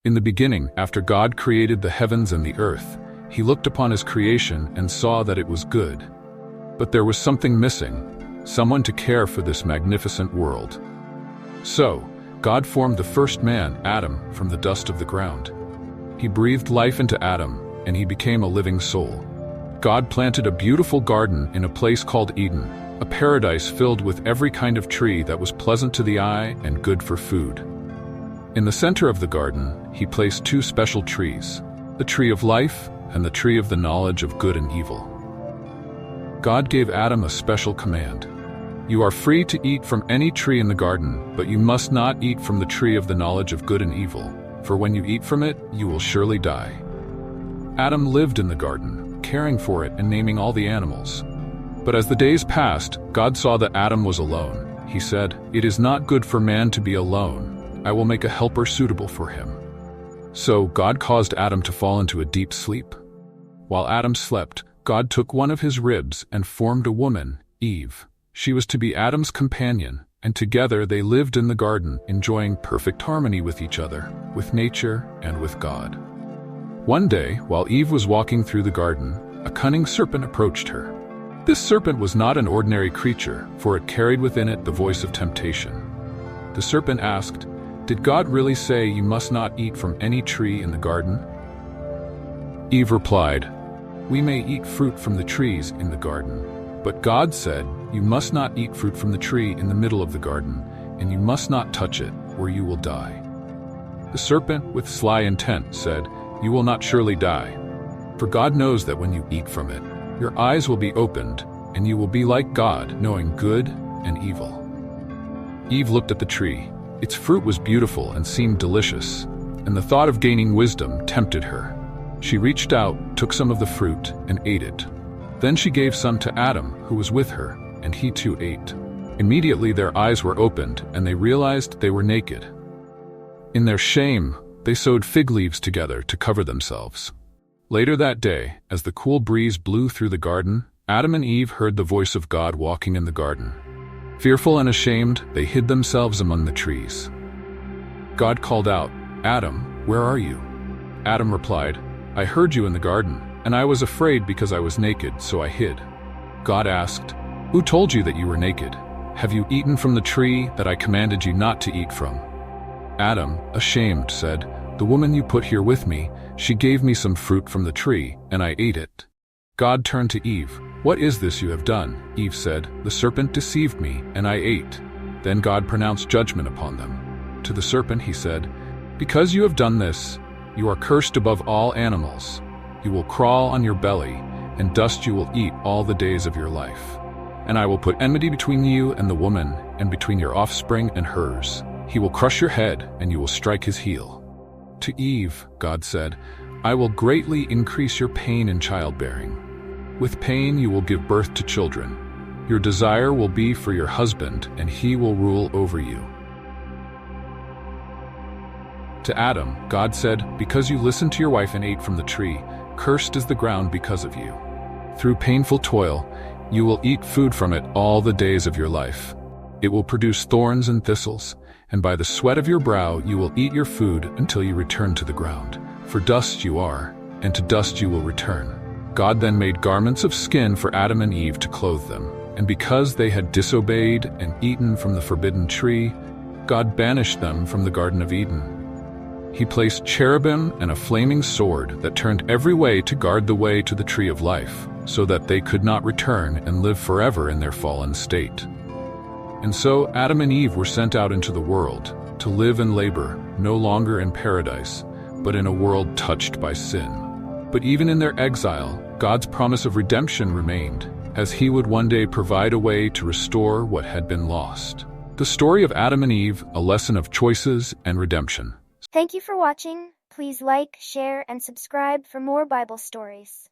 In the beginning, after God created the heavens and the earth, he looked upon his creation and saw that it was good. But there was something missing, someone to care for this magnificent world. So, God formed the first man, Adam, from the dust of the ground. He breathed life into Adam, and he became a living soul. God planted a beautiful garden in a place called Eden, a paradise filled with every kind of tree that was pleasant to the eye and good for food. In the center of the garden, he placed two special trees, the tree of life and the tree of the knowledge of good and evil. God gave Adam a special command. You are free to eat from any tree in the garden, but you must not eat from the tree of the knowledge of good and evil, for when you eat from it, you will surely die. Adam lived in the garden, caring for it and naming all the animals. But as the days passed, God saw that Adam was alone. He said, "It is not good for man to be alone. I will make a helper suitable for him." So God caused Adam to fall into a deep sleep. While Adam slept, God took one of his ribs and formed a woman, Eve. She was to be Adam's companion, and together they lived in the garden, enjoying perfect harmony with each other, with nature, and with God. One day, while Eve was walking through the garden, a cunning serpent approached her. This serpent was not an ordinary creature, for it carried within it the voice of temptation. The serpent asked, "Did God really say you must not eat from any tree in the garden?" Eve replied, "We may eat fruit from the trees in the garden, but God said, you must not eat fruit from the tree in the middle of the garden, and you must not touch it, or you will die." The serpent, with sly intent, said, "You will not surely die. For God knows that when you eat from it, your eyes will be opened, and you will be like God, knowing good and evil." Eve looked at the tree. Its fruit was beautiful and seemed delicious, and the thought of gaining wisdom tempted her. She reached out, took some of the fruit, and ate it. Then she gave some to Adam, who was with her, and he too ate. Immediately their eyes were opened, and they realized they were naked. In their shame, they sewed fig leaves together to cover themselves. Later that day, as the cool breeze blew through the garden, Adam and Eve heard the voice of God walking in the garden. Fearful and ashamed, they hid themselves among the trees. God called out, "Adam, where are you?" Adam replied, "I heard you in the garden, and I was afraid because I was naked, so I hid." God asked, "Who told you that you were naked? Have you eaten from the tree that I commanded you not to eat from?" Adam, ashamed, said, "The woman you put here with me, she gave me some fruit from the tree, and I ate it." God turned to Eve. "What is this you have done?" Eve said, "The serpent deceived me, and I ate." Then God pronounced judgment upon them. To the serpent he said, "Because you have done this, you are cursed above all animals. You will crawl on your belly, and dust you will eat all the days of your life. And I will put enmity between you and the woman, and between your offspring and hers. He will crush your head, and you will strike his heel." To Eve, God said, "I will greatly increase your pain in childbearing. With pain you will give birth to children. Your desire will be for your husband, and he will rule over you." To Adam, God said, "Because you listened to your wife and ate from the tree, cursed is the ground because of you. Through painful toil, you will eat food from it all the days of your life. It will produce thorns and thistles, and by the sweat of your brow you will eat your food until you return to the ground. For dust you are, and to dust you will return." God then made garments of skin for Adam and Eve to clothe them, and because they had disobeyed and eaten from the forbidden tree, God banished them from the Garden of Eden. He placed cherubim and a flaming sword that turned every way to guard the way to the tree of life, so that they could not return and live forever in their fallen state. And so Adam and Eve were sent out into the world, to live and labor, no longer in paradise, but in a world touched by sin. But even in their exile, God's promise of redemption remained, as he would one day provide a way to restore what had been lost. The story of Adam and Eve, a lesson of choices and redemption. Thank you for watching. Please like, share, and subscribe for more Bible stories.